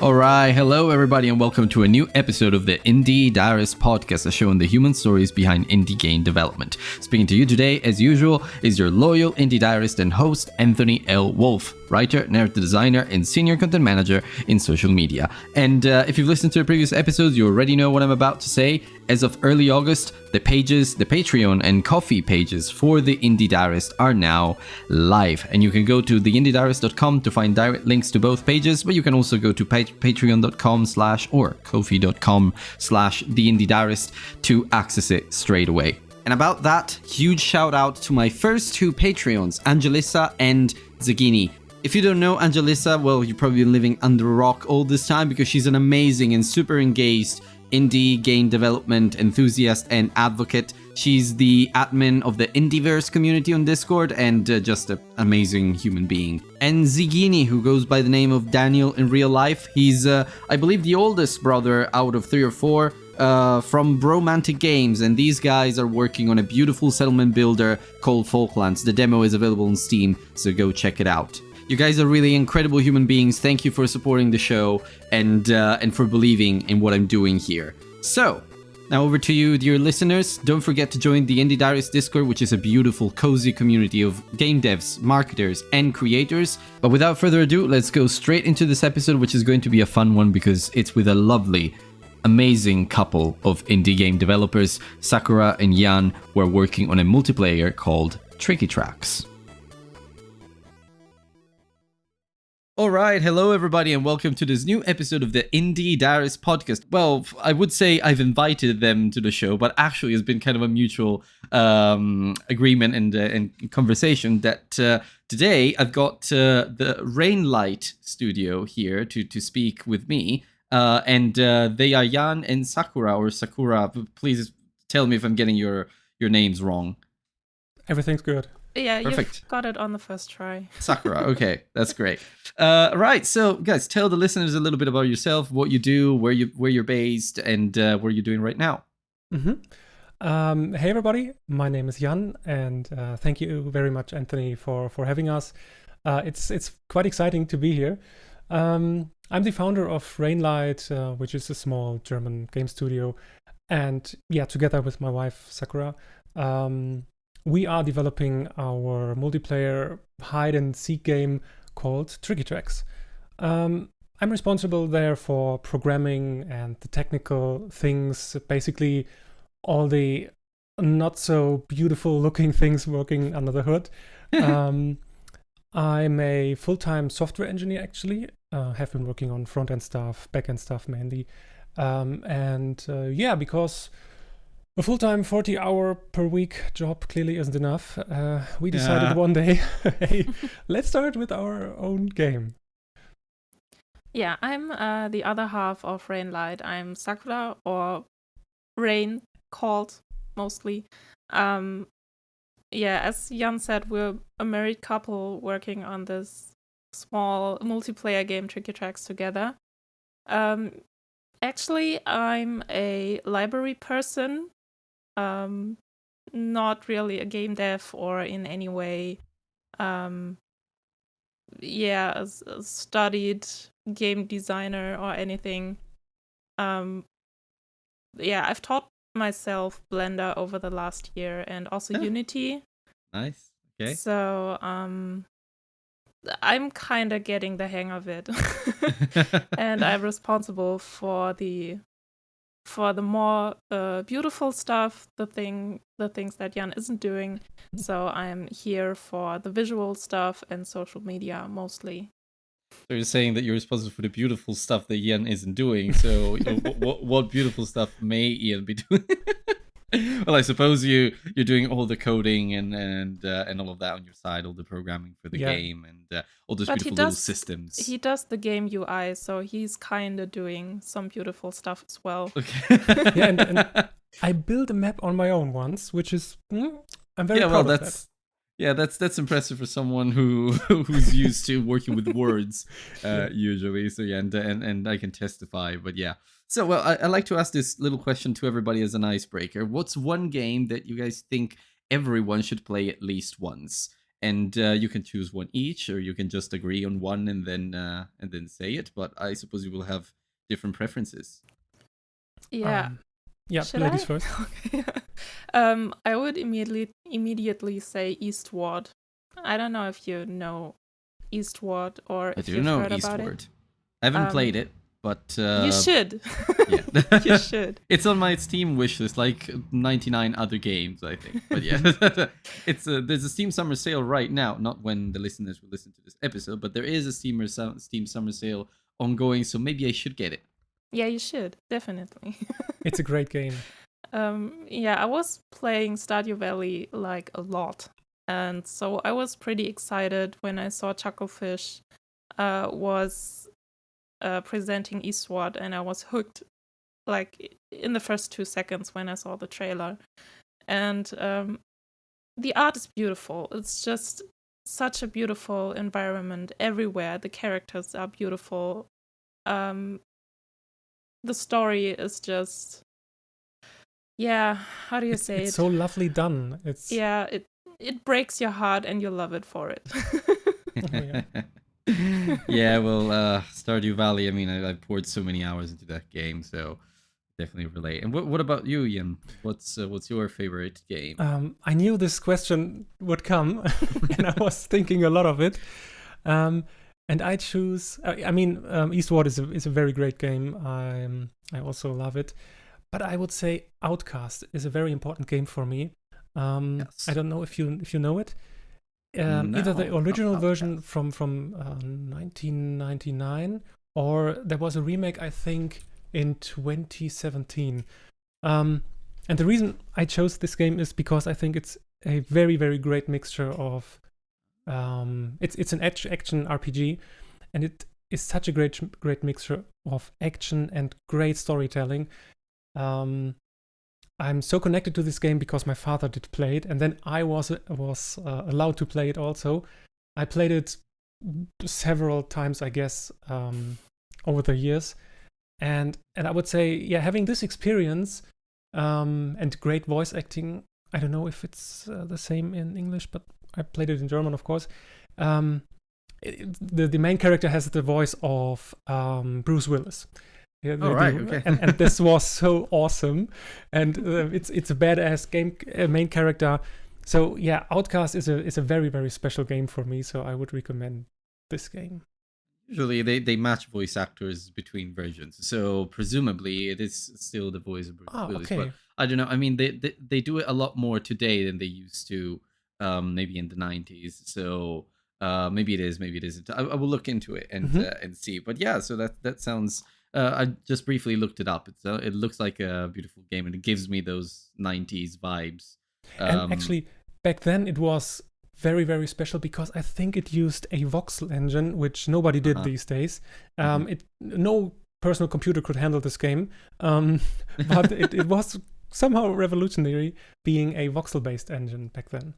Alright, hello everybody and welcome to a new episode of the Indie Diarist podcast, a show on the human stories behind indie game development. Speaking to you today, as usual, is your loyal indie diarist and host, Anthony L. Wolf, writer, narrative designer, and senior content manager in social media. And if you've listened to the previous episodes, you already know what I'm about to say. As of early August, the pages, the Patreon and Coffee pages for the Indie Diarist are now live. And you can go to theindiediarist.com to find direct links to both pages, but you can also go to patreon.com/ or ko-fi.com/theindiediarist to access it straight away. And about that, huge shout out to my first two Patreons, Angelissa and Zagini. If you don't know Angelissa, well, you've probably been living under a rock all this time because she's an amazing and super engaged indie game development enthusiast and advocate. She's the admin of the Indieverse community on Discord and just an amazing human being. And Zigini, who goes by the name of Daniel in real life, he's, I believe, the oldest brother out of 3 or 4 from Bromantic Games, and these guys are working on a beautiful settlement builder called Falklands. The demo is available on Steam, so go check it out. You guys are really incredible human beings. Thank you for supporting the show and for believing in what I'm doing here. So, now over to you, dear listeners. Don't forget to join the Indie Diarist Discord, which is a beautiful, cozy community of game devs, marketers, and creators. But without further ado, let's go straight into this episode, which is going to be a fun one because it's with a lovely, amazing couple of indie game developers, Sakura and Jan, who are working on a multiplayer called Tricky Tracks. Alright, hello everybody and welcome to this new episode of the Indie Diarist podcast. Well, I would say I've invited them to the show, but actually it's been kind of a mutual agreement and conversation that today I've got the RainLight studio here to speak with me. And they are Jan and Sakura, or Sakura. Please tell me if I'm getting your names wrong. Everything's good. Yeah, perfect. You've got it on the first try. Sakura, okay, that's great. Right, so guys, tell the listeners a little bit about yourself, what you do, where you're based, and what you're doing right now. Hey everybody, my name is Jan, and thank you very much, Anthony, for having us. It's quite exciting to be here. I'm the founder of RainLight, which is a small German game studio, and yeah, together with my wife Sakura, we are developing our multiplayer hide-and-seek game called Tricky Tracks. I'm responsible there for programming and the technical things, basically all the not-so-beautiful-looking things working under the hood. I'm a full-time software engineer, actually. Have been working on front-end stuff, back-end stuff mainly. Yeah, because a full-time 40-hour per week job clearly isn't enough. We decided one day, hey, let's start with our own game. Yeah, I'm the other half of RainLight. I'm Sakura, or Rain called mostly. Yeah, as Jan said, we're a married couple working on this small multiplayer game Tricky Tracks together. Actually, I'm a library person. Not really a game dev or in any way, a studied game designer or anything. I've taught myself Blender over the last year and also Unity. Nice. Okay. So, I'm kind of getting the hang of it. And I'm responsible for the more beautiful stuff, the things that Jan isn't doing. So I'm here for the visual stuff and social media mostly. So you're saying that you're responsible for the beautiful stuff that Ian isn't doing. So what beautiful stuff may Ian be doing? Well, I suppose you're doing all the coding and all of that on your side, all the programming for the game and all those beautiful little systems. He does the game UI, so he's kind of doing some beautiful stuff as well. Okay. And I built a map on my own once, which is I'm very proud of that. Yeah, that's impressive for someone who's used to working with words usually. So yeah, and I can testify. But yeah. So well, I like to ask this little question to everybody as an icebreaker. What's one game that you guys think everyone should play at least once? and you can choose one each, or you can just agree on one and then say it. But I suppose you will have different preferences. Yeah. Yeah, Should ladies I? first. Okay. I would immediately say Eastward. I don't know if you know Eastward or I if do you've know heard about Eastward. it. I haven't played it, but You should. yeah, You should. It's on my Steam wishlist, like 99 other games, I think. But yeah, there's a Steam Summer Sale right now. Not when the listeners will listen to this episode, but there is a Steam Summer Sale ongoing, so maybe I should get it. Yeah, you should definitely. It's a great game. Yeah, I was playing Stardew Valley like a lot, and so I was pretty excited when I saw Chucklefish was presenting Eastward, and I was hooked like in the first 2 seconds when I saw the trailer. And the art is beautiful. It's just such a beautiful environment everywhere. The characters are beautiful. The story is just, yeah, how do you say It's it? so lovely done. It's Yeah, it breaks your heart and you love it for it. yeah. Yeah, well, Stardew Valley. I mean, I poured so many hours into that game, so definitely relate. And what about you, Ian? What's your favorite game? I knew this question would come, and I was thinking a lot of it. And I choose. I mean, Eastward is a very great game. I also love it, but I would say Outcast is a very important game for me. Yes. I don't know if you know it. No, Either the original not version Outcast. from 1999, or there was a remake, I think, in 2017. And the reason I chose this game is because I think it's a very, very great mixture of it's an action RPG, and it is such a great mixture of action and great storytelling. I'm so connected to this game because my father did play it, and then I was allowed to play it also. I played it several times, I guess, over the years, and I would say, yeah, having this experience and great voice acting. I don't know if it's the same in English, but I played it in German, of course. The main character has the voice of Bruce Willis. Yeah, right, okay. and this was so awesome, and it's a badass game main character. So yeah, Outcast is a very, very special game for me. So I would recommend this game. Usually they match voice actors between versions, so presumably it is still the voice of Bruce Willis. Okay. But I don't know. I mean, they do it a lot more today than they used to, maybe in the 90s. So maybe it is, maybe it isn't. I will look into it and see. But yeah, so that sounds. I just briefly looked it up. It looks like a beautiful game, and it gives me those 90s vibes. And actually, back then it was very, very special because I think it used a voxel engine, which nobody did these days. No personal computer could handle this game, but it was somehow revolutionary being a voxel-based engine back then.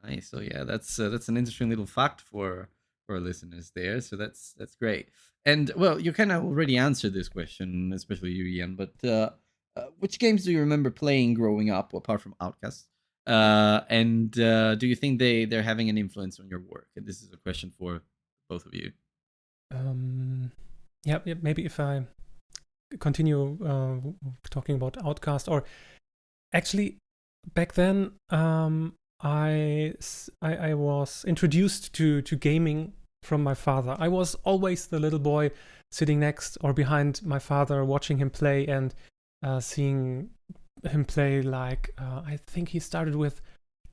Nice. So yeah, that's an interesting little fact for our listeners there. So that's great. And well, you kind of already answered this question, especially you, Ian. But which games do you remember playing growing up, apart from Outcast? And do you think they're having an influence on your work? And this is a question for both of you. Yeah, maybe if I continue talking about Outcast, or actually back then I was introduced to gaming from my father. I was always the little boy sitting next or behind my father, watching him play and seeing him play. Like I think he started with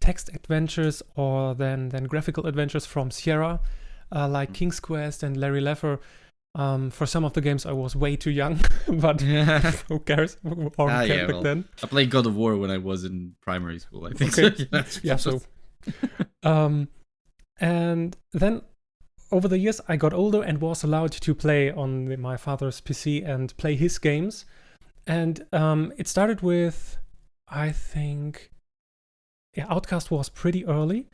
text adventures or then graphical adventures from Sierra, like King's Quest and Larry Leffer. For some of the games I was way too young, but who cares? Back then. I played God of War when I was in primary school, I think. Okay. So and then over the years I got older and was allowed to play on my father's PC and play his games. And it started with, I think, Outcast was pretty early.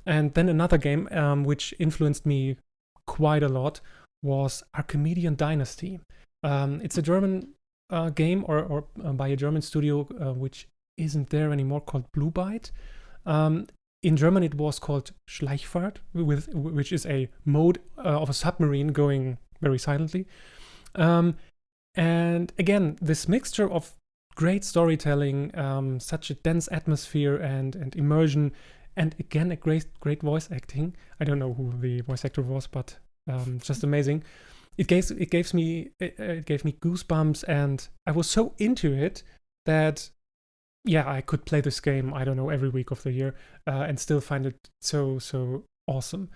And then another game which influenced me quite a lot was Archimedean Dynasty. It's a German game or by a German studio which isn't there anymore, called Blue Byte. in German it was called Schleichfahrt, which is a mode of a submarine going very silently. And again, this mixture of great storytelling, such a dense atmosphere and immersion, and again a great voice acting. I don't know who the voice actor was, but just amazing. It gave me goosebumps, and I was so into it that I could play this game, I don't know, every week of the year, and still find it so awesome.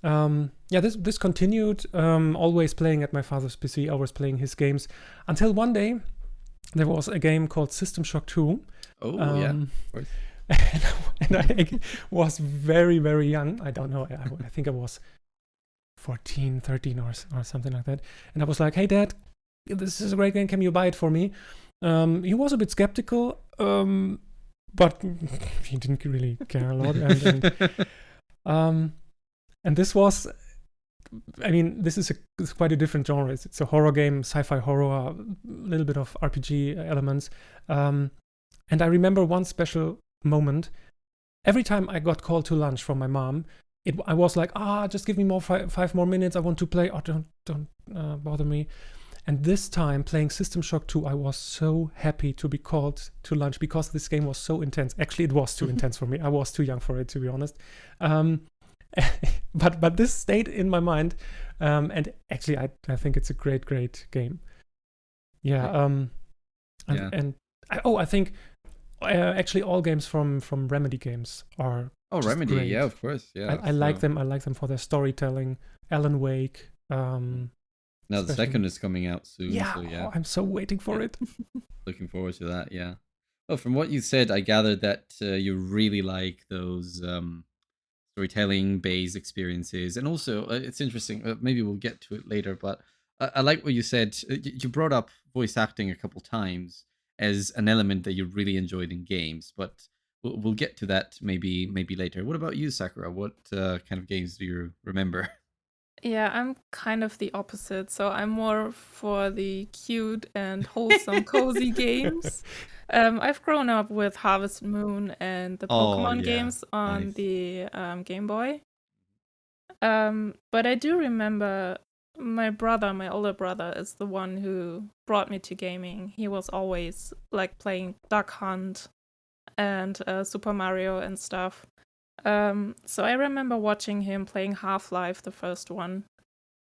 This continued, always playing at my father's PC, always playing his games, until one day there was a game called System Shock 2. Oh, yeah, of course. And I was very, very young. I don't know, I think I was 14, 13 or something like that. And I was like, hey, Dad, this is a great game. Can you buy it for me? He was a bit skeptical, but he didn't really care a lot. And this was, I mean, it's quite a different genre. It's a horror game, sci-fi horror, a little bit of RPG elements. And I remember one special moment. Every time I got called to lunch from my mom, I was like, just give me five more minutes. I want to play. Oh, don't bother me. And this time, playing System Shock 2, I was so happy to be called to lunch because this game was so intense. Actually, it was too intense for me. I was too young for it, to be honest. But this stayed in my mind, and actually I think it's a great game. I think actually all games from Remedy games are Remedy great. Yeah, of course, yeah. I like them for their storytelling. Alan Wake. Now the second is coming out soon. Yeah, so yeah. I'm so waiting for it. Looking forward to that. Yeah. Well, from what you said, I gathered that you really like those storytelling-based experiences, and also it's interesting. Maybe we'll get to it later, but I like what you said. You brought up voice acting a couple times as an element that you really enjoyed in games, but we'll get to that maybe later. What about you, Sakura? What kind of games do you remember? Yeah, I'm kind of the opposite. So I'm more for the cute and wholesome, cozy games. I've grown up with Harvest Moon and the Pokemon games on the Game Boy. But I do remember my older brother, is the one who brought me to gaming. He was always like playing Duck Hunt and Super Mario and stuff. So I remember watching him playing Half-Life, the first one,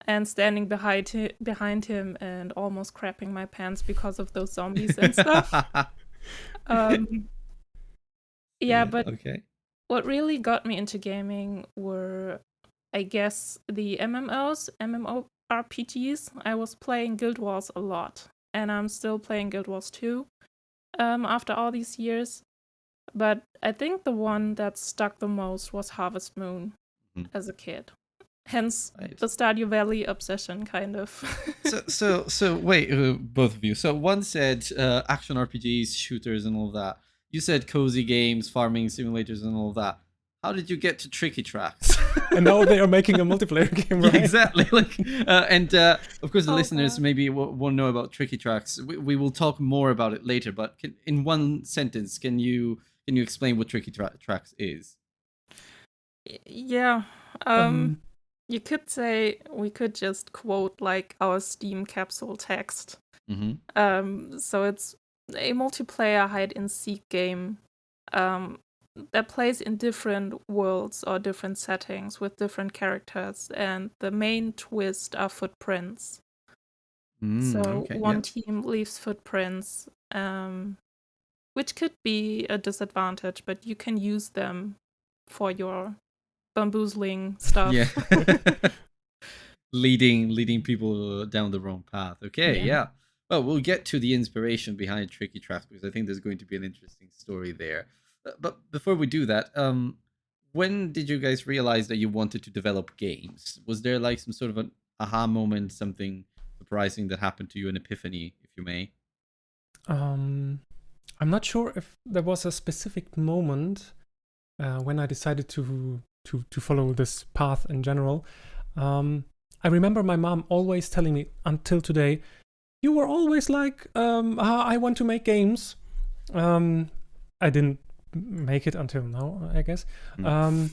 and standing behind him and almost crapping my pants because of those zombies and stuff. But okay. What really got me into gaming were, I guess, the MMORPGs. I was playing Guild Wars a lot, and I'm still playing Guild Wars 2 after all these years. But I think the one that stuck the most was Harvest Moon as a kid. Hence the Stardew Valley obsession, kind of. so wait, both of you. So one said action RPGs, shooters, and all of that. You said cozy games, farming simulators, and all of that. How did you get to Tricky Tracks? And now they are making a multiplayer game, right? Yeah, exactly. Of course, the listeners maybe won't know about Tricky Tracks. We will talk more about it later. But in one sentence, can you explain what Tricky Tracks is? Yeah. You could say we could just quote like our Steam capsule text. So it's a multiplayer hide and seek game that plays in different worlds or different settings with different characters, and the main twist are footprints. One team leaves footprints, which could be a disadvantage, but you can use them for your bamboozling stuff. Yeah. leading people down the wrong path. Okay, yeah. Well, we'll get to the inspiration behind Tricky Tracks because I think there's going to be an interesting story there. But before we do that, when did you guys realize that you wanted to develop games? Was there like some sort of an aha moment, something surprising that happened to you, an epiphany, if you may? I'm not sure if there was a specific moment when I decided to follow this path in general. I remember my mom always telling me until today, you were always like, I want to make games. I didn't make it until now, I guess. Mm.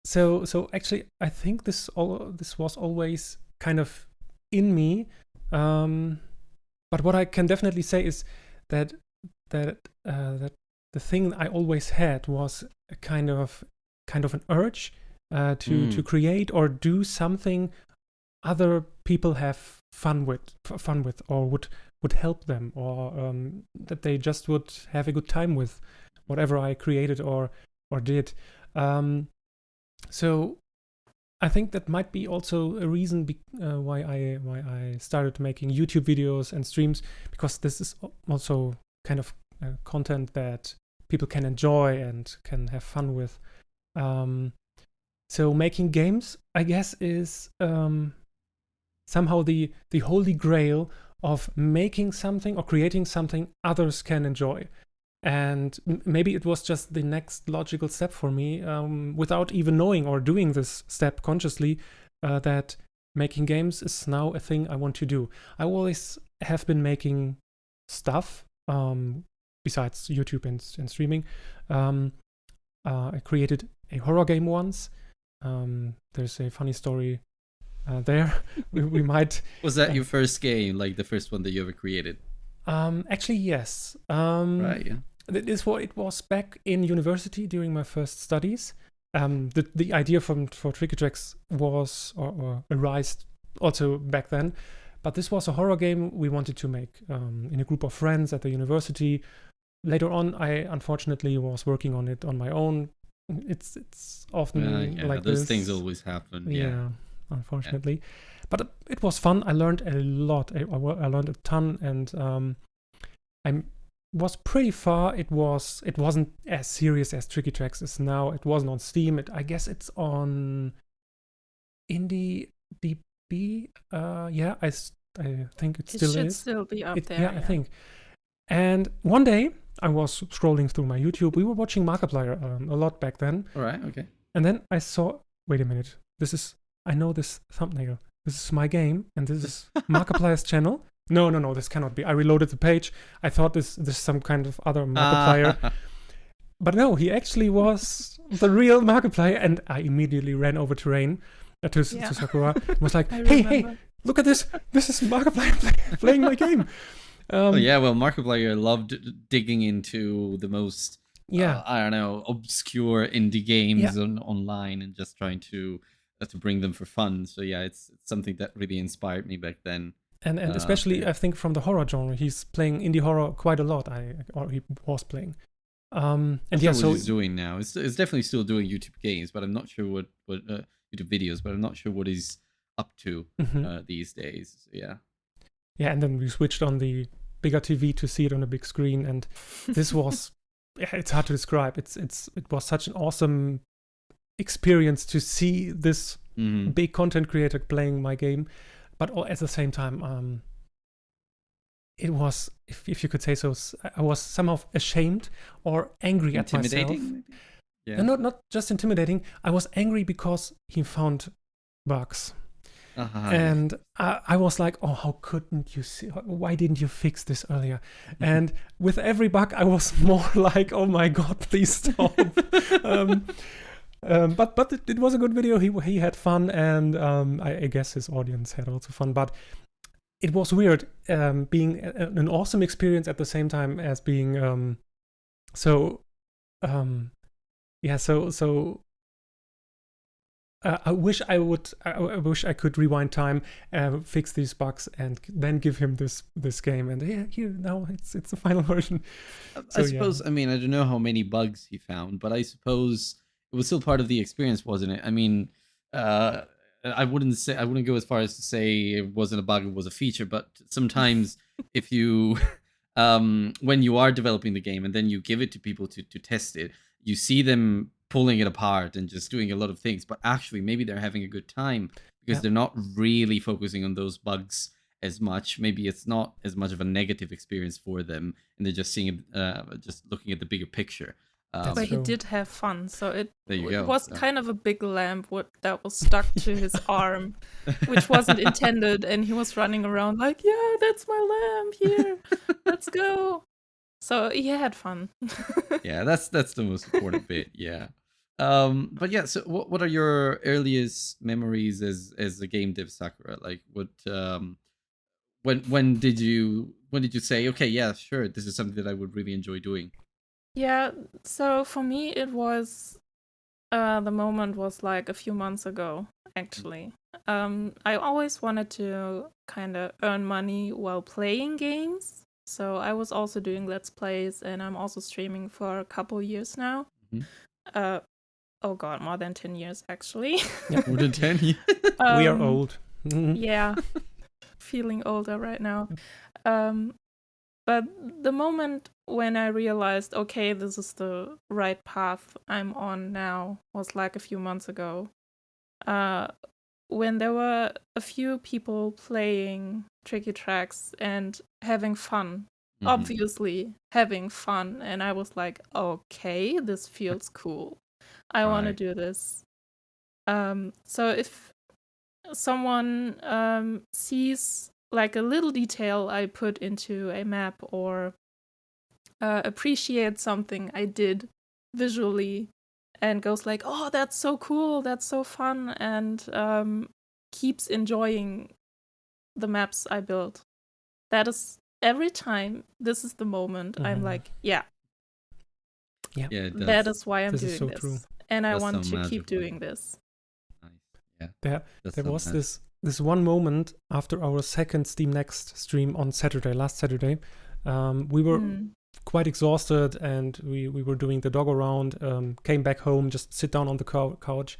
So actually, I think this was always kind of in me. But what I can definitely say is that that the thing I always had was a kind of an urge to create or do something other people have fun with, or would help them, or that they just would have a good time with whatever I created or did. So I think that might be also a reason why I started making YouTube videos and streams, because this is also kind of content that people can enjoy and can have fun with. So making games, I guess, is somehow the holy grail of making something or creating something others can enjoy. And maybe it was just the next logical step for me, without even knowing or doing this step consciously, that making games is now a thing I want to do. I always have been making stuff, besides YouTube and streaming. I created a horror game once. There's a funny story there. we might... Was that your first game, like the first one that you ever created? Actually, yes. Right, yeah. It was back in university during my first studies. The idea for Tricky Tracks was or arised also back then, but this was a horror game we wanted to make in a group of friends at the university. Later on, I unfortunately was working on it on my own. It's often like those this. things always happen. Yeah, unfortunately. But it was fun. I learned a lot. I learned a ton, and I was pretty far. It wasn't as serious as Tricky Tracks is now. It wasn't on Steam. I guess it's on IndieDB. I think it still should is. Still be up there. Yeah, I think. And one day I was scrolling through my YouTube. We were watching Markiplier a lot back then. All right, okay. And then I saw, wait a minute, I know this thumbnail. This is my game, and this is Markiplier's channel. No, this cannot be. I reloaded the page. I thought this is some kind of other Markiplier. But no, he actually was the real Markiplier, and I immediately ran over to Rain, to Sakura, and was like, hey, look at this. This is Markiplier playing my game. Markiplier loved digging into the most, I don't know, obscure indie games online and just trying to bring them for fun. So yeah, it's something that really inspired me back then. And especially, I think, from the horror genre, he's playing indie horror quite a lot. He was playing. What he's doing now. It's definitely still doing YouTube games, but I'm not sure what YouTube videos. But I'm not sure what he's up to these days. So, yeah. Yeah, and then we switched on the bigger TV to see it on a big screen, and this was it's hard to describe. It was such an awesome experience to see this big content creator playing my game, but at the same time, it was, if you could say so, I was somehow ashamed or angry at myself. Maybe? Yeah. And not just intimidating. I was angry because he found bugs. And I was like, oh, how couldn't you see? Why didn't you fix this earlier? And with every bug, I was more like, oh my God, please stop. But it was a good video. He had fun, and I guess his audience had also fun. But it was weird being an awesome experience at the same time as being I wish I could rewind time, fix these bugs, and then give him this game. And here now it's the final version. I suppose. Yeah. I mean, I don't know how many bugs he found, but I suppose it was still part of the experience, wasn't it? I mean, I wouldn't go as far as to say it wasn't a bug, it was a feature. But sometimes, if you, when you are developing the game and then you give it to people to test it, you see them pulling it apart and just doing a lot of things, but actually maybe they're having a good time because they're not really focusing on those bugs as much. Maybe it's not as much of a negative experience for them, and they're just seeing just looking at the bigger picture. But he did have fun, so it go. was kind of a big lamp that was stuck to his arm, which wasn't intended, and he was running around like, yeah, that's my lamp, here, let's go. So he had fun. Yeah, that's the most important bit. Yeah. But yeah, so what are your earliest memories as a game dev, Sakura? Like what when did you say, okay, yeah, sure, this is something that I would really enjoy doing? Yeah, so for me it was the moment was like a few months ago, actually. I always wanted to kind of earn money while playing games. So I was also doing Let's Plays and I'm also streaming for a couple years now. Mhm. Uh, oh god, more than 10 years actually. More than 10 years. We are Um, old. Yeah, feeling older right now. Um, but the moment when I realized, okay, this is the right path I'm on now, was like a few months ago. Uh, when there were a few people playing tricky tracks and having fun, Mhm. obviously having fun, and I was like, okay, this feels cool. I want to Right. do this. So if someone sees like a little detail I put into a map or appreciates something I did visually and goes like, oh, that's so cool, that's so fun, and keeps enjoying the maps I built. That is every time this is the moment I'm like, yeah, Yeah, Yeah, it that does. is why I'm this is doing so true. this. And I Does want sound to keep magical. doing this. Nice. Yeah. There, Does there sound was magical. this one moment after our second Steam Next stream on Saturday, last Saturday. We were quite exhausted and we were doing the dog around, came back home, just sit down on the couch.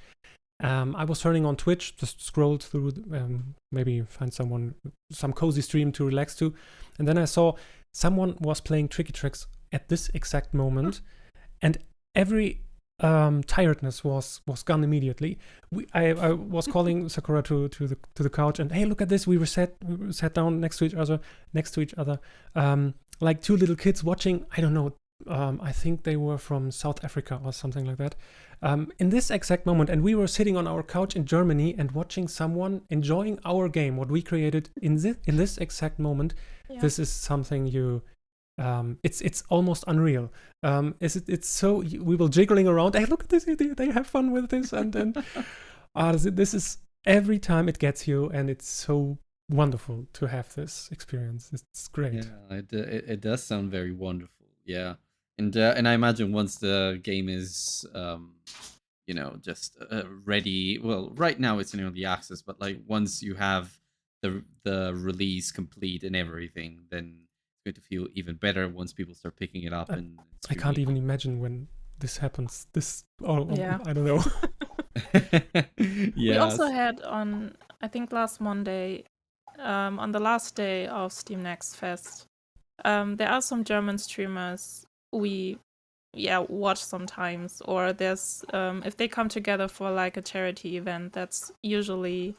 I was turning on Twitch, just scrolled through, maybe find some cozy stream to relax to. And then I saw someone was playing Tricky Tracks at this exact moment. And every tiredness was gone immediately. I was calling Sakura to the couch and, hey, look at this. We sat down next to each other, like two little kids watching. I don't know. I think they were from South Africa or something like that. In this exact moment, and we were sitting on our couch in Germany and watching someone enjoying our game, what we created in this exact moment. Yeah. This is something it's almost unreal. It's so we will jiggling around. Hey, look at this! They have fun with this, and then this is every time it gets you, and it's so wonderful to have this experience. It's great. Yeah, it does sound very wonderful. Yeah, and I imagine once the game is just ready. Well, right now it's in early access, but like once you have the release complete and everything, then it's going to feel even better once people start picking it up. And I can't even imagine when this happens. Yeah. I don't know. We also had on, I think last Monday, on the last day of Steam Next Fest, there are some German streamers we watch sometimes, or there's if they come together for like a charity event, that's usually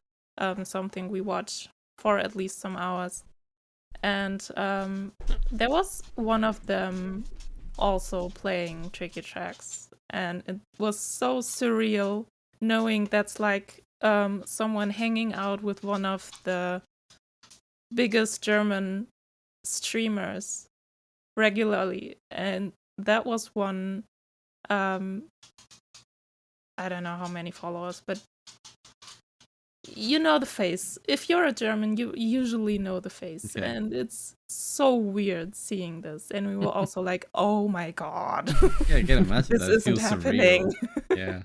something we watch for at least some hours. And there was one of them also playing Tricky Tracks, and it was so surreal knowing that's like someone hanging out with one of the biggest German streamers regularly. And that was one, I don't know how many followers, but you know the face. If you're a German, you usually know the face. Okay. And it's so weird seeing this. And we were also like, oh my god. Yeah, I can imagine this that. It isn't feels happening. surreal. Yeah.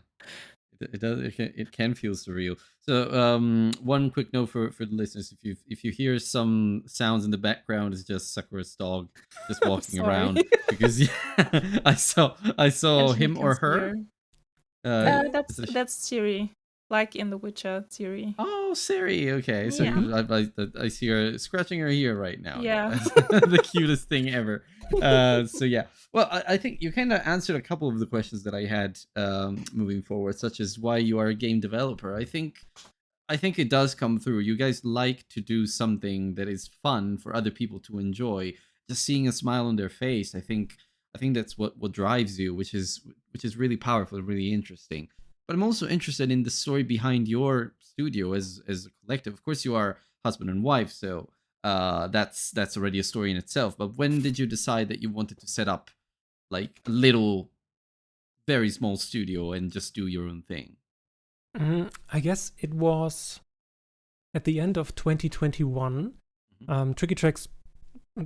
It does. It can feel surreal. So, one quick note for the listeners: if you hear some sounds in the background, it's just Sakura's dog just walking around. Because I saw And him or her. That's Siri, like in The Witcher, Siri. Oh, Siri. Okay, so Yeah. I see her scratching her ear right now. Yeah. That's the cutest thing ever. So yeah. Well, I think you kind of answered a couple of the questions that I had moving forward, such as why you are a game developer. I think it does come through. You guys like to do something that is fun for other people to enjoy. Just seeing a smile on their face, I think that's what drives you, which is really powerful and really interesting. But I'm also interested in the story behind your studio as a collective. Of course, you are husband and wife, so that's already a story in itself. But when did you decide that you wanted to set up like a little, very small studio and just do your own thing? I guess it was at the end of 2021. Tricky Tracks,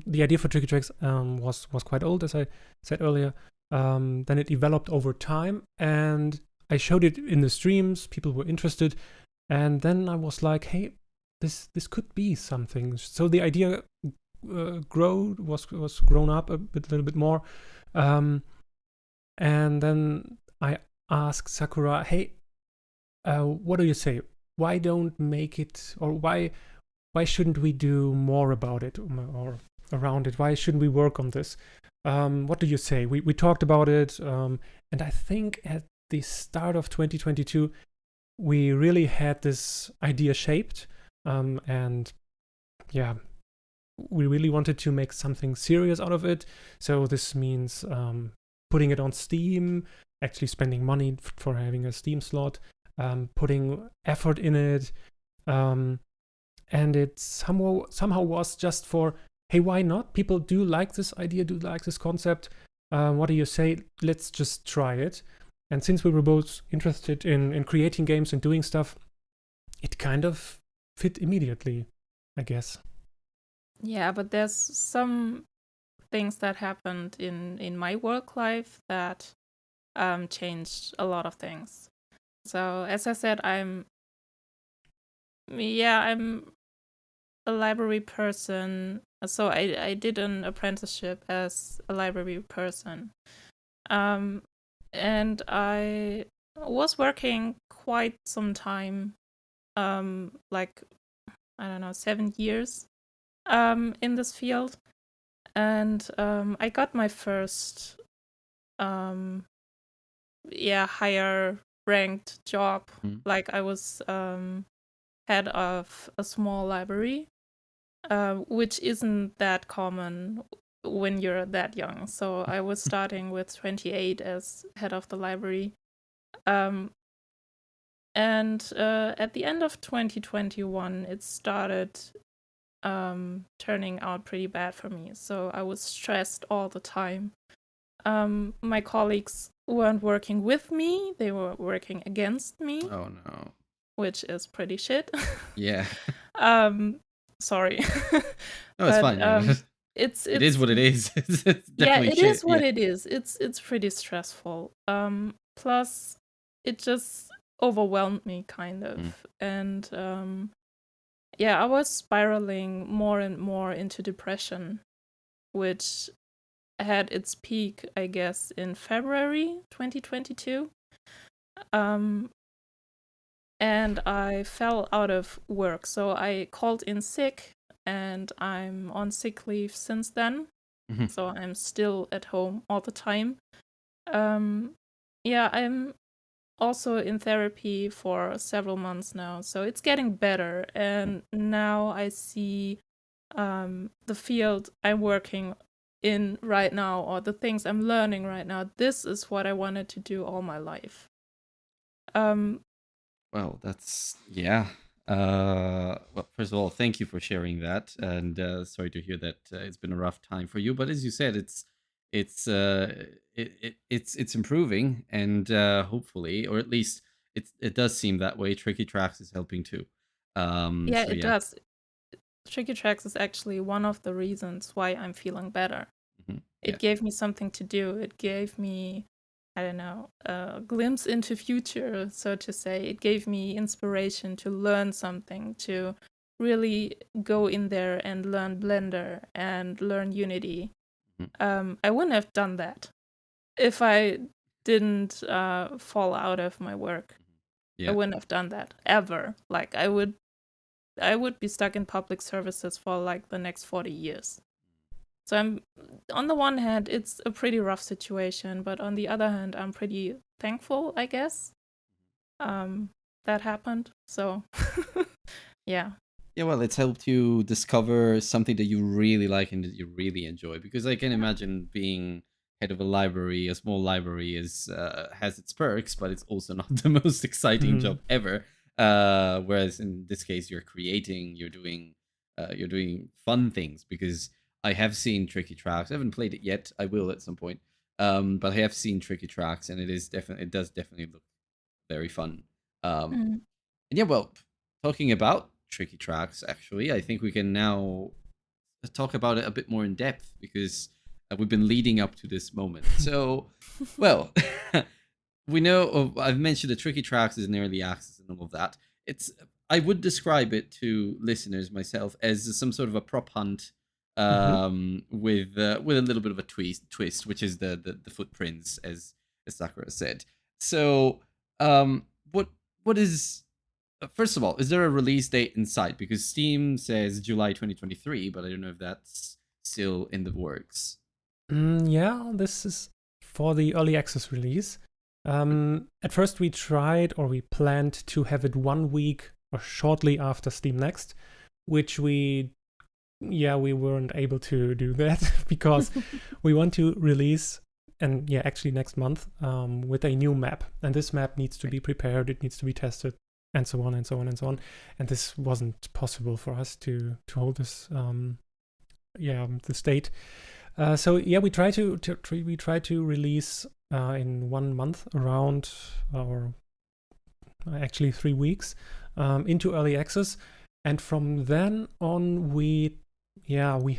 the idea for Tricky Tracks was quite old, as I said earlier. Then it developed over time, and I showed it in the streams. People were interested, and then I was like, "Hey, this could be something." So the idea was grown up a little bit more, and then I asked Sakura, "Hey, what do you say? Why don't make it, or why shouldn't we do more about it or around it? Why shouldn't we work on this? What do you say?" We talked about it, and I think at the start of 2022, we really had this idea shaped, and yeah, we really wanted to make something serious out of it. So this means putting it on Steam, actually spending money for having a Steam slot, putting effort in it, and it somehow was just for, hey, why not? People do like this idea, do like this concept. What do you say? Let's just try it. And since we were both interested in creating games and doing stuff, it kind of fit immediately, I guess. Yeah, but there's some things that happened in my work life that changed a lot of things. So as I said, I'm a library person. So I did an apprenticeship as a library person. And I was working quite some time, like, I don't know, 7 years in this field. And I got my first higher ranked job. Like, I was head of a small library, which isn't that common when you're that young. So I was starting with 28 as head of the library. And at the end of 2021, it started turning out pretty bad for me. So I was stressed all the time. My colleagues weren't working with me, they were working against me. Oh no. Which is pretty shit. Yeah. Sorry. No, it's fine. Yeah. It is what it is. It's yeah, definitely it shit. is what it is. It's pretty stressful. Plus, it just overwhelmed me kind of, and I was spiraling more and more into depression, which had its peak, I guess, in February 2022. And I fell out of work, so I called in sick, and I'm on sick leave since then. So I'm still at home all the time. I'm also in therapy for several months now, so it's getting better. And now I see the field I'm working in right now, or the things I'm learning right now. This is what I wanted to do all my life. Well, that's well, first of all, thank you for sharing that, and sorry to hear that it's been a rough time for you. But as you said, it's improving, and hopefully, or at least it does seem that way. Tricky Tracks is helping too. It does. Tricky Tracks is actually one of the reasons why I'm feeling better. It gave me something to do. It gave me, I don't know, a glimpse into future, so to say. It gave me inspiration to learn something, to really go in there and learn Blender and learn Unity. I wouldn't have done that if I didn't fall out of my work. I wouldn't have done that ever. Like, I would be stuck in public services for like the next 40 years. So I'm, on the one hand, it's a pretty rough situation, but on the other hand, I'm pretty thankful, I guess, that happened. So, yeah. Yeah, well, it's helped you discover something that you really like and that you really enjoy. Because I can imagine being head of a library, a small library, has its perks, but it's also not the most exciting job ever. Whereas in this case, you're creating, you're doing you're doing fun things, because I have seen Tricky Tracks. I haven't played it yet. I will at some point. But I have seen Tricky Tracks, and it does definitely look very fun. Mm. And yeah, well, talking about Tricky Tracks, actually, I think we can now talk about it a bit more in depth, because we've been leading up to this moment. So, well, we know, I've mentioned the Tricky Tracks is in early access and all of that. I would describe it to listeners, myself, as some sort of a prop hunt, with a little bit of a twist, which is the footprints, as Sakura said. So, what is first of all, is there a release date in sight? Because Steam says July 2023, but I don't know if that's still in the works. Yeah, this is for the early access release. At first we planned to have it 1 week or shortly after Steam Next, which we weren't able to do that because we want to release, and actually next month, with a new map. And this map needs to be prepared, it needs to be tested, and so on and so on and so on. And this wasn't possible for us to hold this this date. So we try to release in 1 month, around, or actually 3 weeks, into early access, and from then on we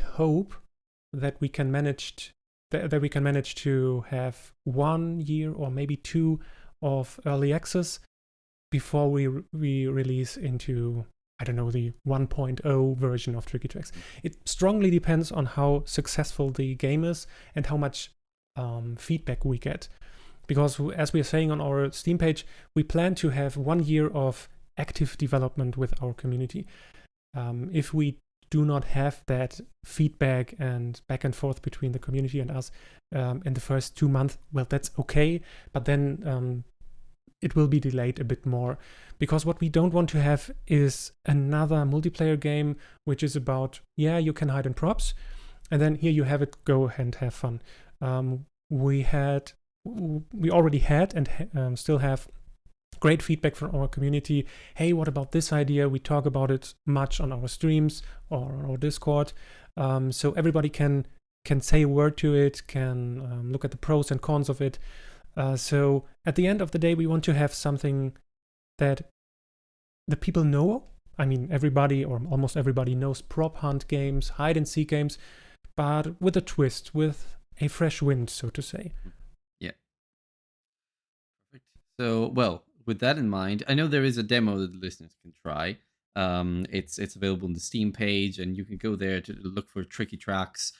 hope that we can manage to have 1 year or maybe 2 of early access before we release into, I don't know, the 1.0 version of Tricky Tracks. It strongly depends on how successful the game is and how much feedback we get. Because as we are saying on our Steam page, we plan to have 1 year of active development with our community. If we do not have that feedback and back and forth between the community and us in the first 2 months, well, that's okay. But then it will be delayed a bit more, because what we don't want to have is another multiplayer game which is about, you can hide in props, and then here you have it, go and have fun. We already had and still have great feedback from our community. Hey, what about this idea? We talk about it much on our streams or on our Discord, so everybody can say a word to it, can look at the pros and cons of it. So at the end of the day, we want to have something that the people know. I mean, everybody or almost everybody knows prop hunt games, hide and seek games, but with a twist, with a fresh wind, so to say. Yeah. Perfect. So, well, with that in mind, I know there is a demo that the listeners can try. It's available on the Steam page, and you can go there to look for Tricky Tracks.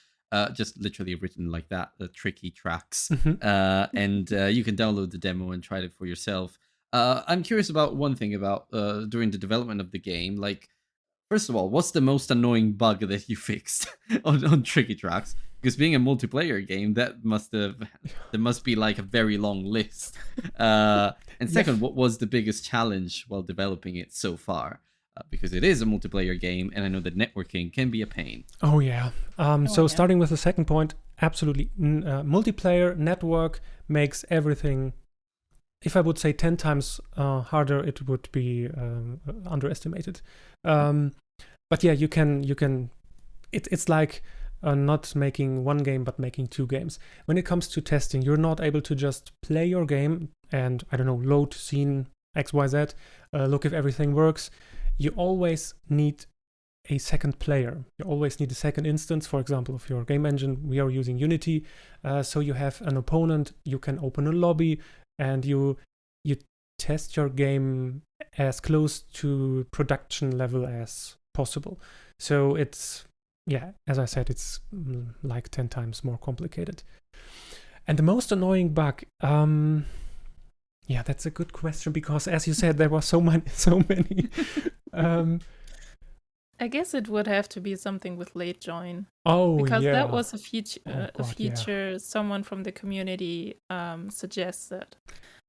Just literally written like that, the Tricky Tracks. And you can download the demo and try it for yourself. I'm curious about one thing about during the development of the game. Like, first of all, what's the most annoying bug that you fixed on Tricky Tracks? Because being a multiplayer game, there must be like a very long list. And second, what was the biggest challenge while developing it so far? Because it is a multiplayer game, and I know that networking can be a pain. Oh yeah. Starting with the second point, absolutely. Multiplayer network makes everything, if I would say 10 times harder, it would be underestimated. But yeah, you can. It's like not making one game, but making 2 games. When it comes to testing, you're not able to just play your game and, I don't know, load scene XYZ, look if everything works. You always need a second player. You always need a second instance, for example, of your game engine. We are using Unity, so you have an opponent, you can open a lobby, and you test your game as close to production level as possible. So it's, as I said, it's like 10 times more complicated. And the most annoying bug, that's a good question, because as you said, there were so many. I guess it would have to be something with late join. Oh, because yeah. that was a feature someone from the community suggested.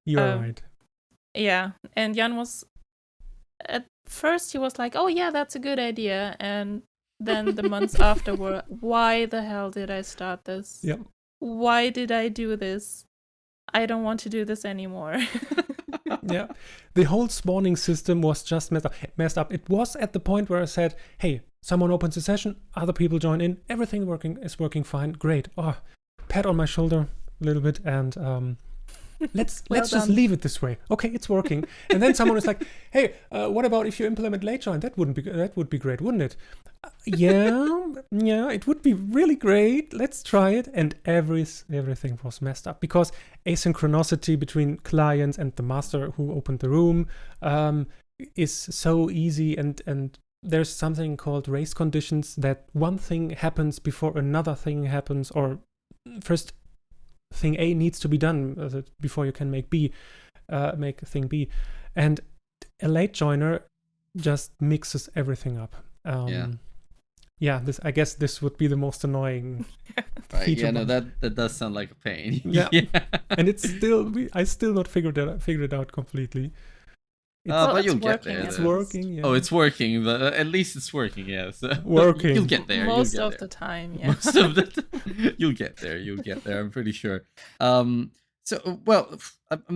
You're right. Yeah, and Jan was, at first he was like, oh yeah, that's a good idea, and then the months after were, why the hell did I start this? Yep. Why did I do this? I don't want to do this anymore. Yeah, the whole spawning system was just messed up. It was at the point where I said, hey, someone opens a session, other people join in, everything is working fine, great. Oh, pat on my shoulder a little bit, and let's just done. leave it this way. Okay, it's working. And then someone is like, "Hey, what about if you implement late join? That would be great, wouldn't it?" Yeah, it would be really great. Let's try it. And everything was messed up because asynchronicity between clients and the master who opened the room is so easy, and there's something called race conditions, that one thing happens before another thing happens, or first thing A needs to be done before you can make thing B, and a late joiner just mixes everything up. I guess this would be the most annoying Right. feature. Yeah, no, that does sound like a pain. Yeah. And it's still I still not figured it out completely. But you'll it's get working there. at It's though. working. Yeah. Oh, it's working, but at least it's working. Yes. Working. You'll get there. Most you'll of get the there. time, yeah. Most of the you'll get there. You'll get there. I'm pretty sure. I'm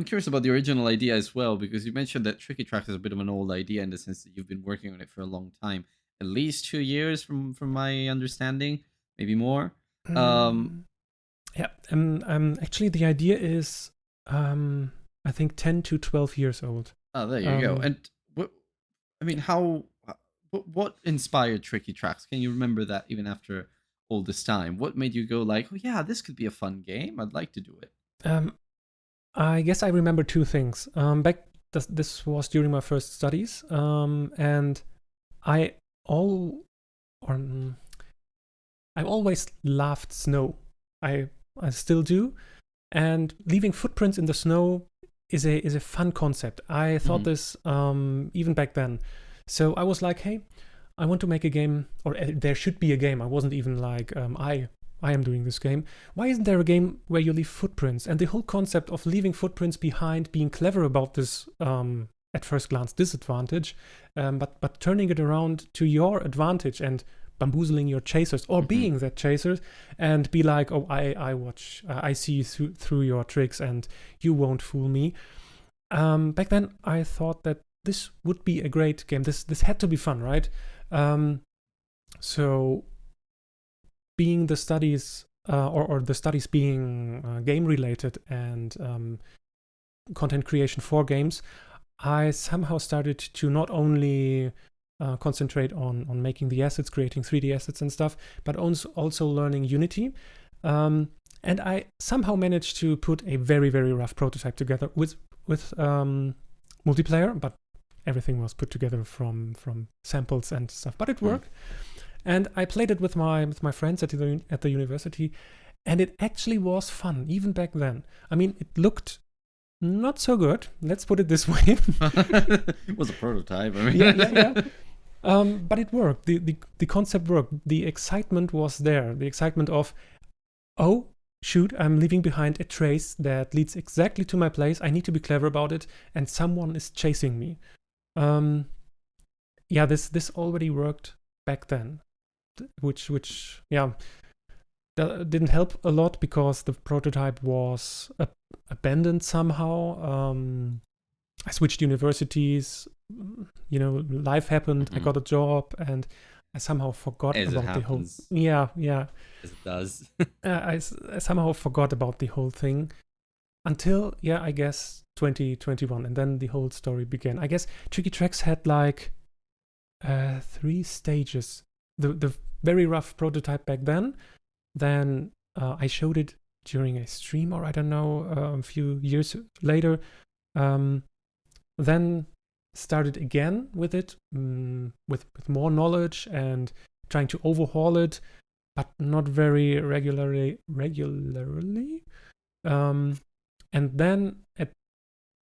curious about the original idea as well, because you mentioned that Tricky Tracks is a bit of an old idea in the sense that you've been working on it for a long time, at least 2 years from my understanding, maybe more. Actually, the idea is, I think 10 to 12 years old. Oh, there you go. And what inspired Tricky Tracks? Can you remember that even after all this time? What made you go like, oh yeah, this could be a fun game. I'd like to do it. I guess I remember two things. This was during my first studies, and I always loved snow. I still do, and leaving footprints in the snow is a fun concept. I thought this even back then. So I was like, hey, I want to make a game, or there should be a game. I wasn't even like, I am doing this game. Why isn't there a game where you leave footprints? And the whole concept of leaving footprints behind, being clever about this at first glance disadvantage, but turning it around to your advantage and bamboozling your chasers, or being that chasers, and be like, oh, I see through your tricks and you won't fool me. Back then I thought that this would be a great game. This had to be fun, right? So being the studies or the studies being game related and content creation for games, I somehow started to not only concentrate on making the assets, creating 3D assets and stuff, but also learning Unity. And I somehow managed to put a very, very rough prototype together with multiplayer, but everything was put together from samples and stuff. But it worked. And I played it with my friends at the university, and it actually was fun, even back then. I mean, it looked not so good, let's put it this way. It was a prototype. I mean. Yeah. But it worked. The concept worked. The excitement was there. The excitement of, oh, shoot, I'm leaving behind a trace that leads exactly to my place. I need to be clever about it, and someone is chasing me. This already worked back then, which that didn't help a lot because the prototype was abandoned somehow. I switched universities, life happened. I got a job, and I somehow forgot about the whole. Yeah. As it does. I somehow forgot about the whole thing until I guess 2021, and then the whole story began. I guess Tricky Tracks had like 3 stages. The very rough prototype back then. Then I showed it during a stream, or I don't know, a few years later. Then started again with it, with more knowledge and trying to overhaul it, but not very regularly. And then at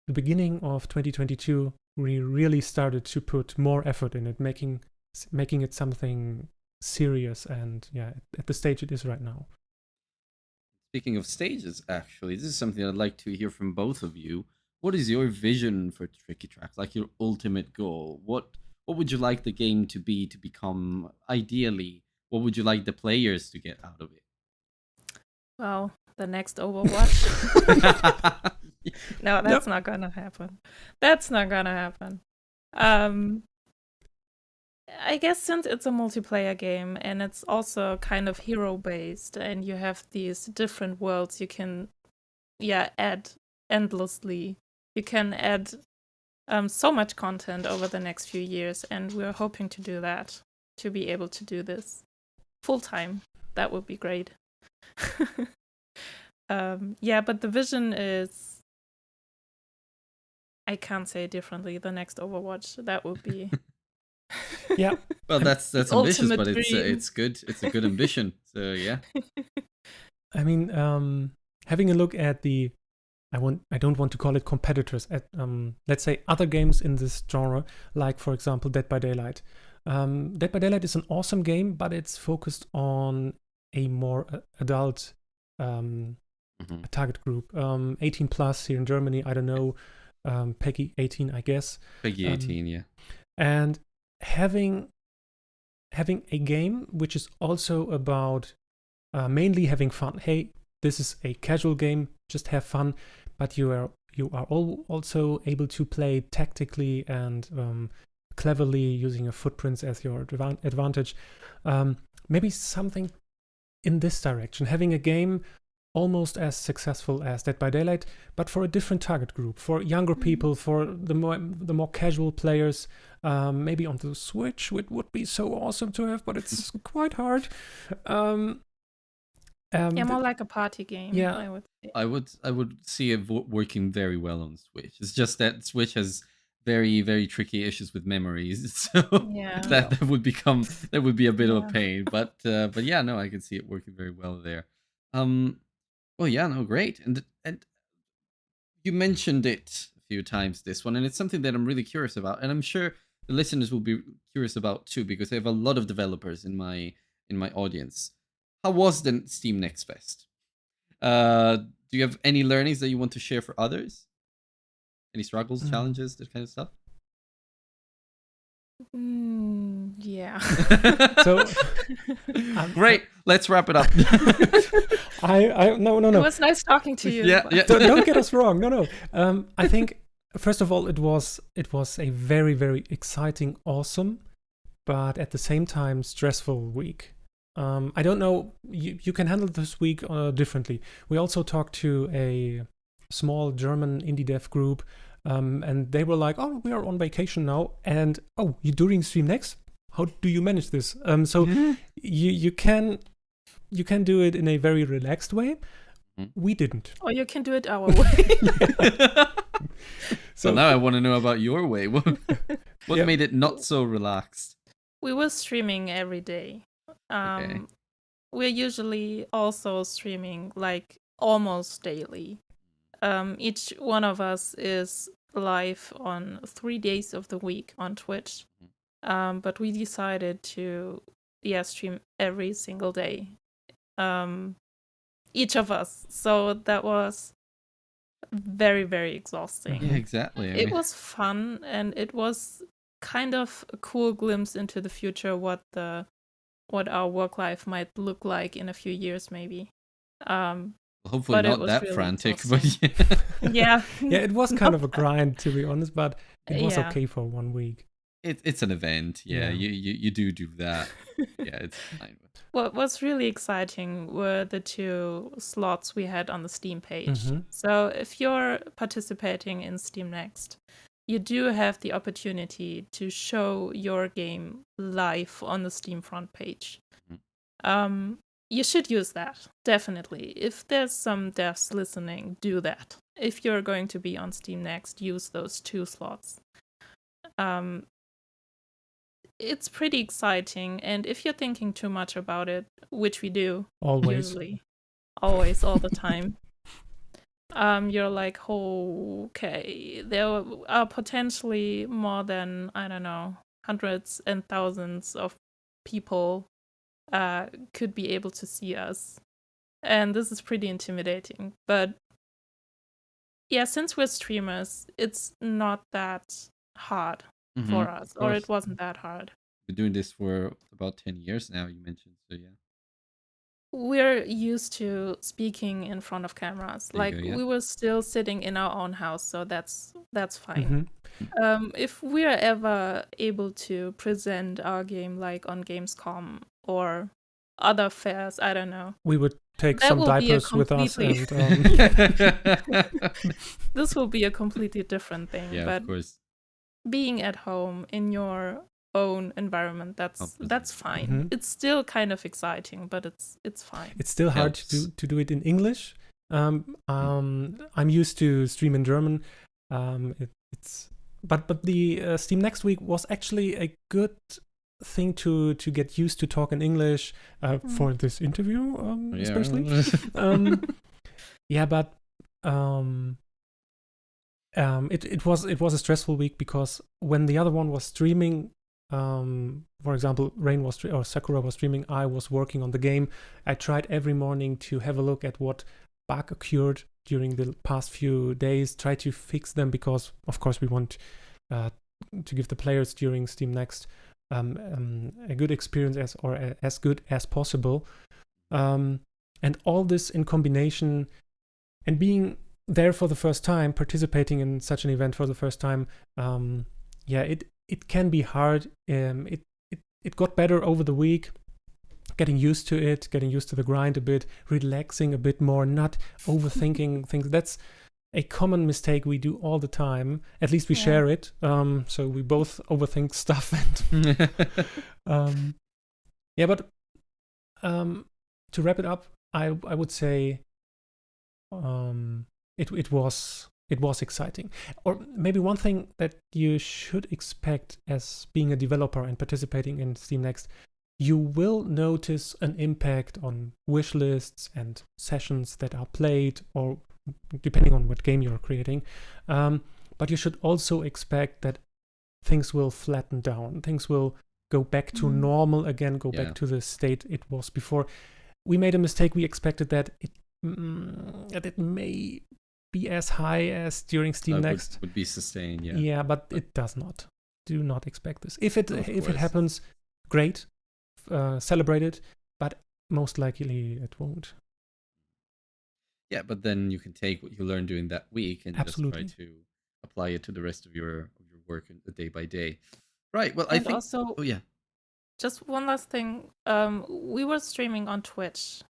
the beginning of 2022, we really started to put more effort in it, making it something serious, and at the stage it is right now. Speaking of stages, actually, this is something I'd like to hear from both of you. What is your vision for Tricky Tracks, like your ultimate goal? What would you like the game to be, to become ideally? What would you like the players to get out of it? Well, the next Overwatch. No, that's not gonna happen. That's not gonna happen. I guess since it's a multiplayer game and it's also kind of hero based, and you have these different worlds you can, add endlessly. You can add so much content over the next few years, and we're hoping to do that, to be able to do this full time. That would be great. But the vision is, I can't say it differently, the next Overwatch. That would be Yeah. Well, that's the ambitious, ultimate but it's dream. good. It's a good ambition. So yeah. I mean, having a look at the, I don't want to call it competitors, at let's say other games in this genre, like for example Dead by Daylight. Dead by Daylight is an awesome game, but it's focused on a more adult target group, 18 plus here in Germany. I don't know, Peggy 18, I guess. Peggy 18, yeah. And having a game which is also about mainly having fun. Hey, this is a casual game, just have fun, but you are also able to play tactically and cleverly using your footprints as your advantage. Maybe something in this direction, having a game almost as successful as Dead by Daylight, but for a different target group, for younger people, for the more casual players. Maybe on the Switch, it would be so awesome to have, but it's quite hard. More like a party game. Yeah. I would say. I would see it working very well on Switch. It's just that Switch has very, very tricky issues with memories, so that would be a bit of a pain. But yeah, no, I can see it working very well there. Well, yeah, no, great, and you mentioned it a few times, this one, and it's something that I'm really curious about, and I'm sure the listeners will be curious about too, because I have a lot of developers in my audience. How was the Steam Next Fest? Do you have any learnings that you want to share for others? Any struggles, challenges, that kind of stuff? Yeah. So Great. Let's wrap it up. No. It was nice talking to you. Yeah. Don't get us wrong. No. I think first of all, it was a very, very exciting, awesome, but at the same time stressful week. I don't know. You can handle this week differently. We also talked to a small German indie dev group, and they were like, "Oh, we are on vacation now, and oh, you're doing Stream Next? How do you manage this?" So you can do it in a very relaxed way. We didn't. Or you can do it our way. So now I want to know about your way. What made it not so relaxed? We were streaming every day. Okay. We're usually also streaming like almost daily. Each one of us is live on 3 days of the week on Twitch. But we decided to stream every single day. Each of us. So that was very, very exhausting. Yeah, exactly. It was fun, and it was kind of a cool glimpse into the future, what our work life might look like in a few years, maybe. Hopefully not that really frantic, exhausting. But yeah. It was kind of a grind, to be honest, but it was okay for 1 week. It's an event. Yeah. You do that. Yeah, it's fine. What was really exciting were the 2 slots we had on the Steam page. So if you're participating in Steam Next, you do have the opportunity to show your game live on the Steam front page. You should use that, definitely. If there's some devs listening, do that. If you're going to be on Steam Next, use those 2 slots. It's pretty exciting, and if you're thinking too much about it, which we do, usually, always, all the time, you're like, okay, there are potentially more than, I don't know, hundreds and thousands of people could be able to see us, and this is pretty intimidating. But yeah, since we're streamers, it's not that hard for us, or it wasn't that hard. We're doing this for about 10 years now, you mentioned, so yeah. We're used to speaking in front of cameras. We were still sitting in our own house, so that's fine. If we are ever able to present our game like on Gamescom or other fairs, I don't know. We would take That some will be a diapers with us completely and this will be a completely different thing. Yeah, but of course. being at home in your own environment, that's fine. Mhm. It's still kind of exciting, but it's fine. it's still hard Helps. to do it in English. I'm used to stream in German. It's but the Steam Next Week was actually a good thing to get used to talk in English for this interview, especially. Yeah, but it was a stressful week because when the other one was streaming, for example, or Sakura was streaming, I was working on the game. I tried every morning to have a look at what bug occurred during the past few days, try to fix them because, of course, we want to give the players during Steam Next a good experience as good as possible. And all this in combination and being there for the first time, participating in such an event for the first time, it can be hard. It got better over the week, getting used to it, getting used to the grind a bit, relaxing a bit more, not overthinking things. That's a common mistake we do all the time. At least we share it. So we both overthink stuff. And but to wrap it up, I would say it was exciting. Or maybe one thing that you should expect as being a developer and participating in Steam Next, you will notice an impact on wish lists and sessions that are played, or depending on what game you're creating. But you should also expect that things will flatten down. Things will go back to normal again, back to the state it was before. We made a mistake. We expected that it may be as high as during Steam Next. Would be sustained, yeah. Yeah, but it does not. Do not expect this. If it happens, great. Celebrate it, but most likely it won't. Yeah, but then you can take what you learned during that week and Absolutely. just try to apply it to the rest of your work day by day. Right. Well, And I think. also, oh yeah. just one last thing. We were streaming on Twitch,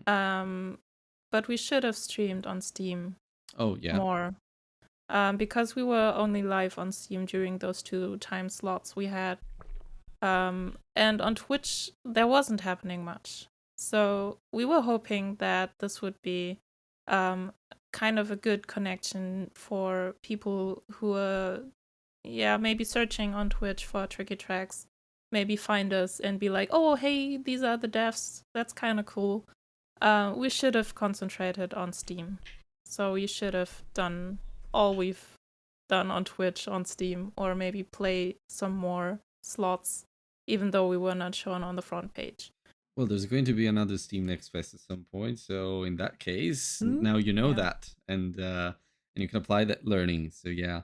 but we should have streamed on Steam. Oh yeah. More, because we were only live on Steam during those 2 time slots we had. And on Twitch, there wasn't happening much. So we were hoping that this would be kind of a good connection for people who are, maybe searching on Twitch for Tricky Tracks, maybe find us and be like, oh, hey, these are the devs. That's kind of cool. We should have concentrated on Steam. So we should have done all we've done on Twitch on Steam, or maybe play some more slots, even though we were not shown on the front page. Well, there's going to be another Steam Next Fest at some point, so in that case, now you know that, and you can apply that learning. So yeah.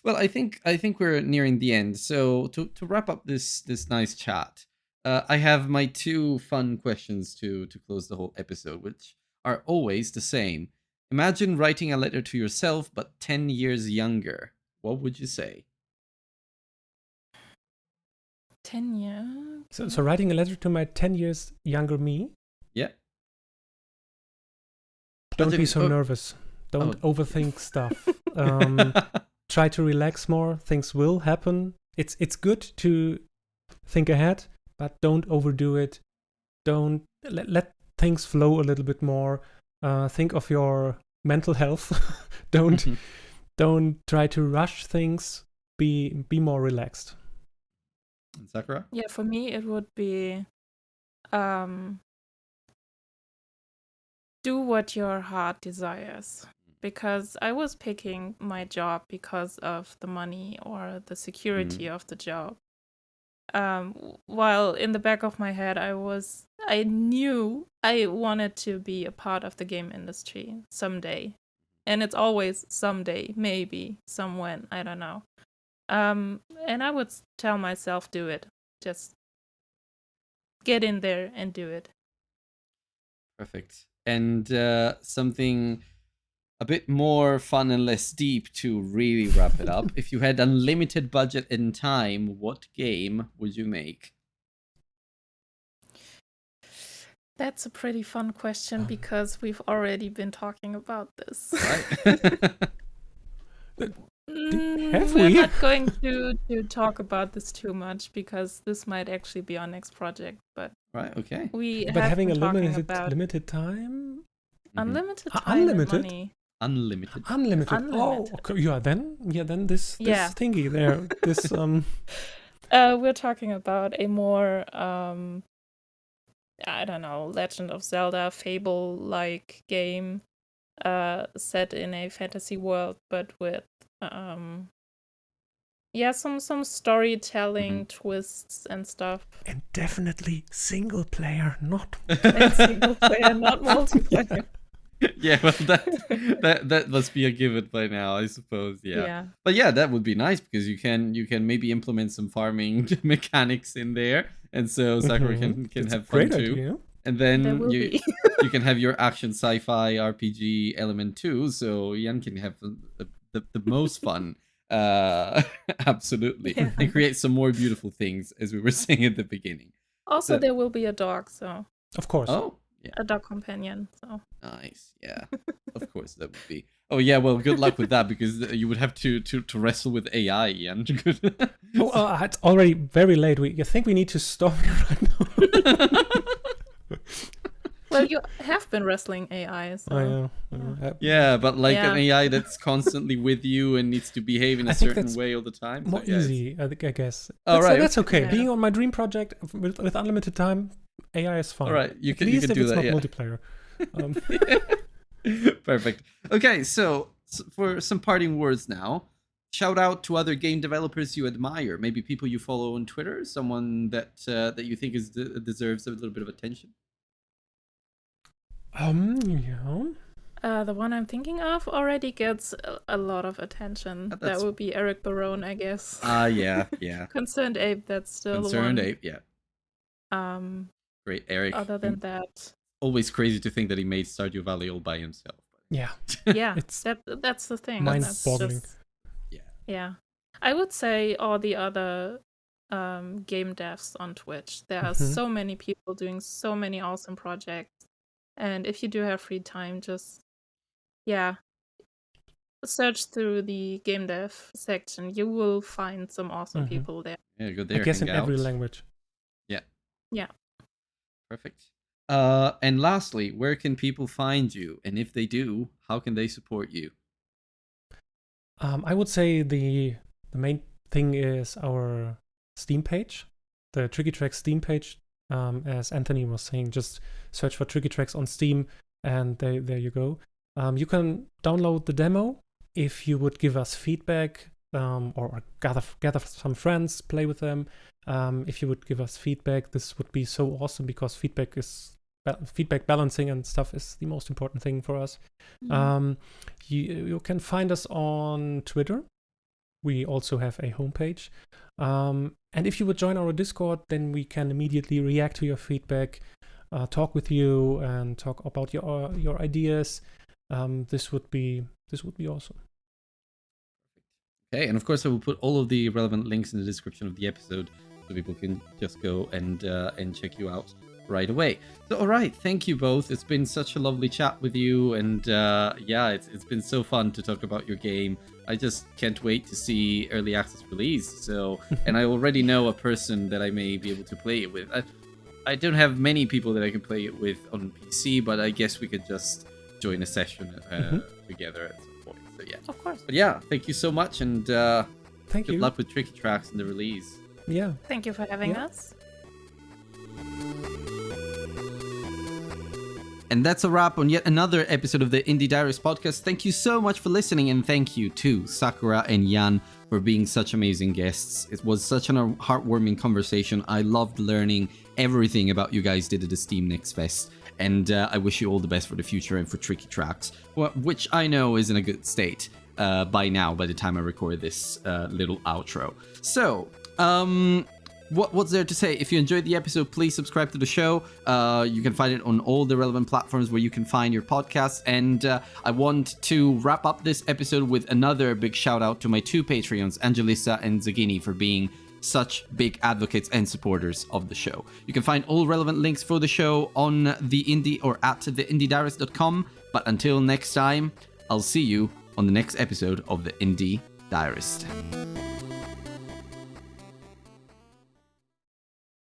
Well, I think we're nearing the end. So to wrap up this nice chat, I have my 2 fun questions to close the whole episode, which are always the same. Imagine writing a letter to yourself, but 10 years younger. What would you say? 10 years? So writing a letter to my 10 years younger me? Yeah. Don't be so nervous. Don't overthink stuff. Try to relax more. Things will happen. It's good to think ahead, but don't overdo it. Don't let things flow a little bit more. Think of your mental health. Don't try to rush things. Be more relaxed. And Sakura? Yeah, for me it would be do what your heart desires. Because I was picking my job because of the money or the security of the job. While in the back of my head I knew I wanted to be a part of the game industry someday. And it's always someday, maybe, somewhen, I don't know. And I would tell myself, do it. Just get in there and do it. Perfect. And something a bit more fun and less deep to really wrap it up. If you had unlimited budget and time, what game would you make? That's a pretty fun question because we've already been talking about this. Right? Have We're we? not going to talk about this too much because this might actually be our next project. But Right, okay. we But have having a been talking limited about limited time? unlimited time Unlimited? and money. Unlimited. Unlimited. Oh, Unlimited. okay. Then this Yeah. thingy there. This We're talking about a more I don't know, Legend of Zelda Fable-like game set in a fantasy world, but with some storytelling twists and stuff. and definitely single player, not And single player, not multiplayer. Yeah, well, that must be a given by now, I suppose. Yeah. But yeah, that would be nice because you can maybe implement some farming mechanics in there, and so Sakura can It's a have fun great too. idea. And There then will you be. you can have your action sci-fi RPG element too, so Jan can have the most fun. Absolutely, Yeah. and create some more beautiful things, as we were saying at the beginning. Also, So- there will be a dog, so Of course. Oh, yeah. a dog companion. So Nice, yeah. Of course that would be. Oh yeah, well, good luck with that because you would have to wrestle with AI, Ian. It's already very late. I think we need to stop right now. well, you have been wrestling AI. So Yeah, but like an Yeah. AI that's constantly with you and needs to behave in I a think certain that's way all the time. more yeah, it's- easy, I guess. Oh, That's, right, that's okay. Yeah. Being on my dream project with unlimited time, AI is fine. All right, you At can least if do it's that. not Yeah. multiplayer. Perfect. Okay, so for some parting words now, shout out to other game developers you admire. Maybe people you follow on Twitter, someone that that you think deserves a little bit of attention. Yeah. the one I'm thinking of already gets a lot of attention. That's- That would be Eric Barone, I guess. Yeah. Concerned Ape, that's still Concerned the one. Ape, yeah. Um, Great, Eric. other than that, Always crazy to think that he made Stardew Valley all by himself. Yeah. yeah, It's that's the thing. That's mind-boggling. just- Yeah. Yeah, I would say all the other game devs on Twitch. There are Mhm. so many people doing so many awesome projects, and if you do have free time, just search through the game dev section. You will find some awesome Mhm. people there. Yeah, go I there. guess in hang every out. language. Perfect. And lastly, where can people find you? And if they do, how can they support you? I would say the main thing is our Steam page, the Tricky Tracks Steam page. As Anthony was saying, just search for Tricky Tracks on Steam, and there you go. You can download the demo if you would give us feedback, or gather some friends, play with them. If you would give us feedback, this would be so awesome because feedback balancing and stuff is the most important thing for us. You can find us on Twitter. We also have a homepage. And if you would join our Discord, then we can immediately react to your feedback, talk with you, and talk about your ideas. This would be awesome. Okay, and of course I will put all of the relevant links in the description of the episode so people can just go and check you out right away. So all right, thank you both. It's been such a lovely chat with you, and it's been so fun to talk about your game. I just can't wait to see early access release. So, and I already know a person that I may be able to play it with. I don't have many people that I can play it with on PC, but I guess we could just join a session together at some point. So yeah, Of course. but yeah, thank you so much, and Thank good you. luck with Tricky Tracks and the release. Yeah. Thank you for having Yeah. us. And that's a wrap on yet another episode of the Indie Diaries podcast. Thank you so much for listening, and thank you to Sakura and Jan for being such amazing guests. It was such a heartwarming conversation. I loved learning everything about you guys did at the Steam Next Fest, and I wish you all the best for the future and for Tricky Tracks, which I know is in a good state by now, by the time I record this little outro. So, what's there to say? If you enjoyed the episode, please subscribe to the show. You can find it on all the relevant platforms where you can find your podcasts. And I want to wrap up this episode with another big shout out to my 2 Patreons, Angelissa and Zagini, for being such big advocates and supporters of the show. You can find all relevant links for the show on the Indie or at theindiediarist.com. But until next time, I'll see you on the next episode of the Indie Diarist.